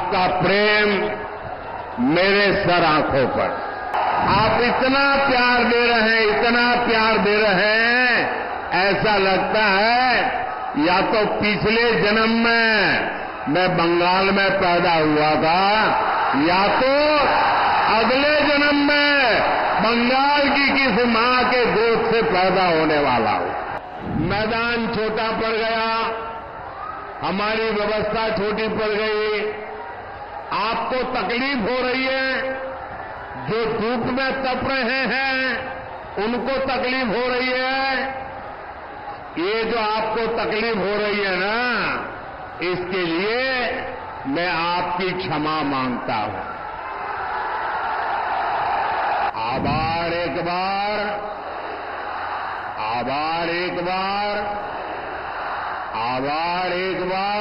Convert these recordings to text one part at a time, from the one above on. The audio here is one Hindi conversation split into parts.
आपका प्रेम मेरे सर आंखों पर। आप इतना प्यार दे रहे हैं, इतना प्यार दे रहे हैं, ऐसा लगता है या तो पिछले जन्म में मैं बंगाल में पैदा हुआ था या तो अगले जन्म में बंगाल की किसी मां के गोद से पैदा होने वाला हूं। मैदान छोटा पड़ गया, हमारी व्यवस्था छोटी पड़ गई। आपको तकलीफ हो रही है, जो धूप में तप रहे हैं उनको तकलीफ हो रही है। ये जो आपको तकलीफ हो रही है ना, इसके लिए मैं आपकी क्षमा मांगता हूं। आभार एक बार, आभार एक बार, आभार एक बार।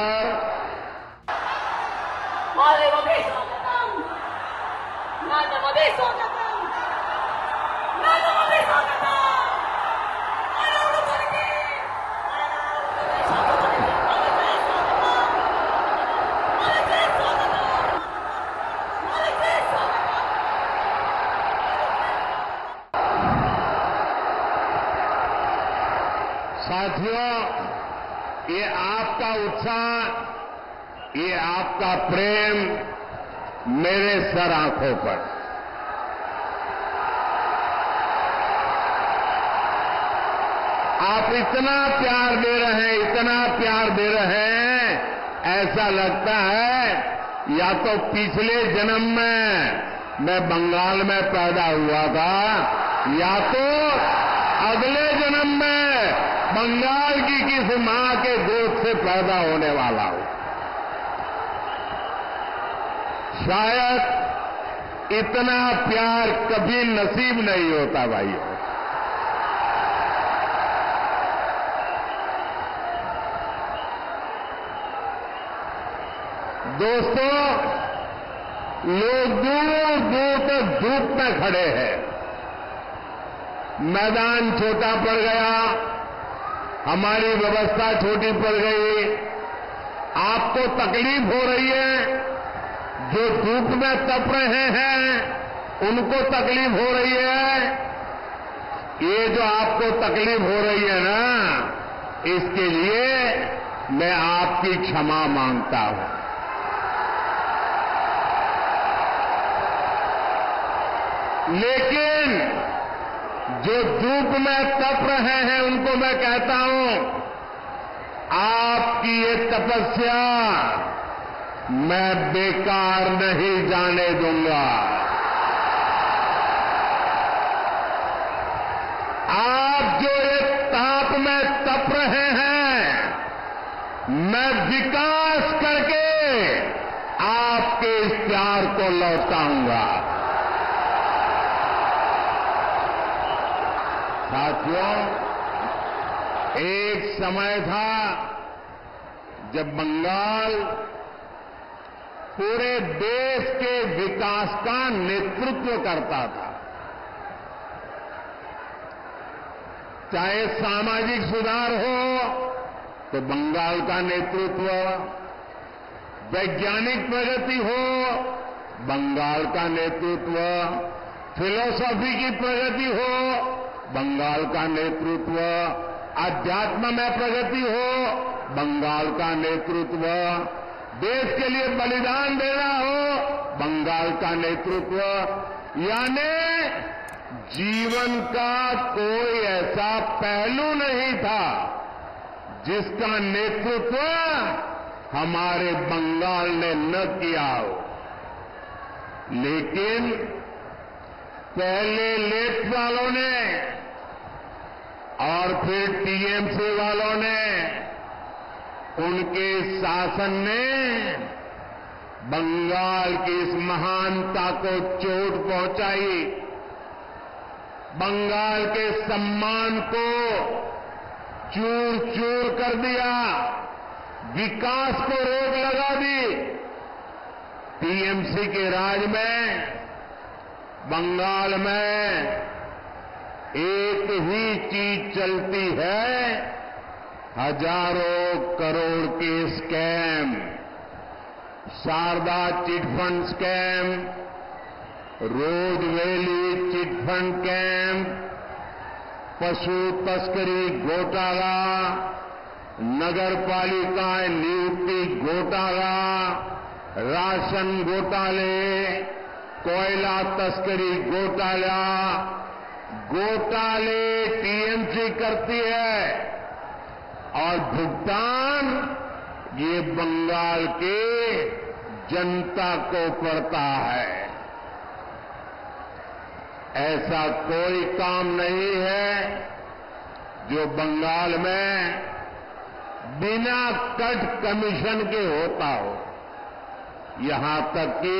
साथियों, ये आपका उत्साह, ये आपका प्रेम मेरे सर आंखों पर। आप इतना प्यार दे रहे हैं, इतना प्यार दे रहे हैं, ऐसा लगता है या तो पिछले जन्म में मैं बंगाल में पैदा हुआ था या तो अगले जन्म में बंगाल की किसी मां के गोद से पैदा होने वाला हूं। शायद इतना प्यार कभी नसीब नहीं होता भाइयों। दोस्तों, लोग दूर दूर तक धूप में खड़े हैं, मैदान छोटा पड़ गया, हमारी व्यवस्था छोटी पड़ गई। आपको तकलीफ हो रही है, जो धूप में तप रहे हैं उनको तकलीफ हो रही है। ये जो आपको तकलीफ हो रही है ना, इसके लिए मैं आपकी क्षमा मांगता हूं। लेकिन जो धूप में तप रहे हैं उनको मैं कहता हूं, आपकी ये तपस्या मैं बेकार नहीं जाने दूंगा। आप जो ये ताप में तप रहे हैं, मैं विकास करके आपके इस प्यार को लौटाऊंगा। साथियों, एक समय था जब बंगाल पूरे देश के विकास का नेतृत्व करता था। चाहे सामाजिक सुधार हो तो बंगाल का नेतृत्व, वैज्ञानिक प्रगति हो बंगाल का नेतृत्व, फिलॉसफी की प्रगति हो बंगाल का नेतृत्व, अध्यात्म में प्रगति हो बंगाल का नेतृत्व, देश के लिए बलिदान देना हो बंगाल का नेतृत्व। यानी जीवन का कोई ऐसा पहलू नहीं था जिसका नेतृत्व हमारे बंगाल ने न किया हो। लेकिन पहले लेफ्ट वालों ने और फिर टीएमसी वालों ने, उनके शासन ने बंगाल की इस महानता को चोट पहुंचाई, बंगाल के सम्मान को चूर चूर कर दिया, विकास को रोक लगा दी। टीएमसी के राज में बंगाल में एक ही चीज चलती है, हजारों करोड़ के स्कैम। शारदा चिटफंड स्कैम, रोज वैली चिटफंड कैंप, पशु तस्करी घोटाला, नगर पालिका नियुक्ति घोटाला, राशन घोटाले, कोयला तस्करी घोटाला, घोटाले टीएमसी करती है और भुगतान ये बंगाल के जनता को पड़ता है। ऐसा कोई काम नहीं है जो बंगाल में बिना कट कमीशन के होता हो। यहां तक कि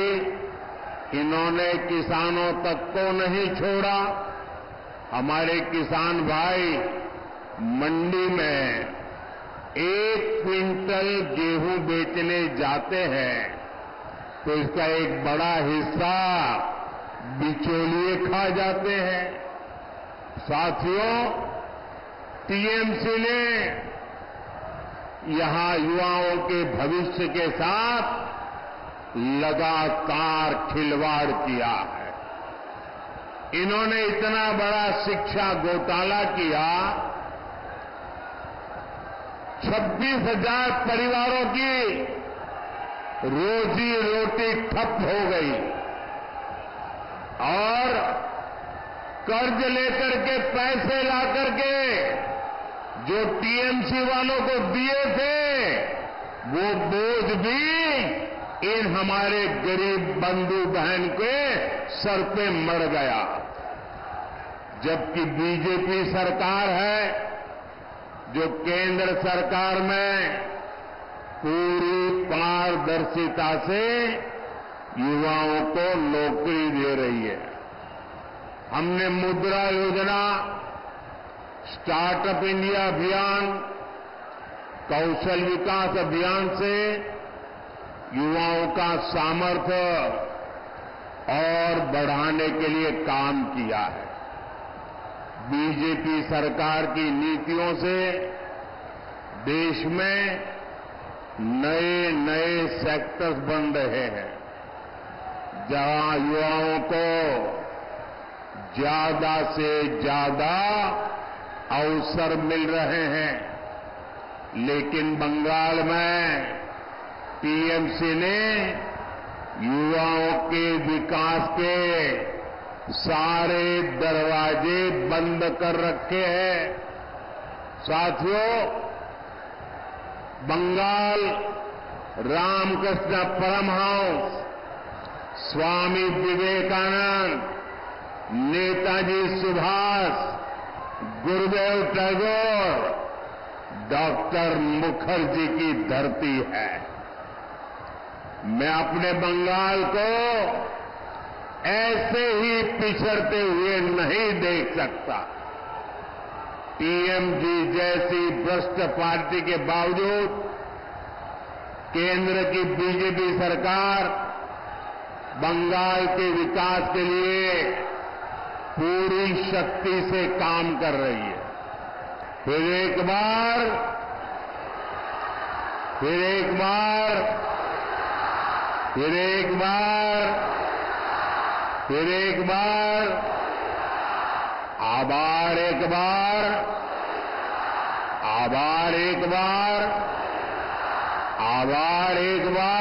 इन्होंने किसानों तक को नहीं छोड़ा। हमारे किसान भाई मंडी में 1 क्विंटल गेहूं बेचने जाते हैं तो इसका एक बड़ा हिस्सा बिचौलिए खा जाते हैं। साथियों, टीएमसी ने यहां युवाओं के भविष्य के साथ लगातार खिलवाड़ किया है। इन्होंने इतना बड़ा शिक्षा घोटाला किया, 26,000 परिवारों की रोजी रोटी ठप हो गई और कर्ज लेकर के पैसे ला करके जो टीएमसी वालों को दिए थे वो बोझ भी इन हमारे गरीब बंधु बहन के सर पे मर गया। जबकि बीजेपी सरकार है जो केंद्र सरकार में पूरी पारदर्शिता से युवाओं को नौकरी दे रही है। हमने मुद्रा योजना, स्टार्टअप इंडिया अभियान, कौशल विकास अभियान से युवाओं का सामर्थ्य और बढ़ाने के लिए काम किया है। बीजेपी सरकार की नीतियों से देश में नए नए सेक्टर्स बन रहे हैं जहां युवाओं को ज्यादा से ज्यादा अवसर मिल रहे हैं। लेकिन बंगाल में टीएमसी ने युवाओं के विकास के सारे दरवाजे बंद कर रखे हैं। साथियों, बंगाल रामकृष्ण परमहंस, स्वामी विवेकानंद, नेताजी सुभाष, गुरुदेव टैगोर, डॉक्टर मुखर्जी की धरती है। मैं अपने बंगाल को ऐसे ही पिछड़ते हुए नहीं देख सकता। टीएमसी जैसी भ्रष्ट पार्टी के बावजूद केंद्र की बीजेपी सरकार बंगाल के विकास के लिए पूरी शक्ति से काम कर रही है। फिर एक बार आभार एक बार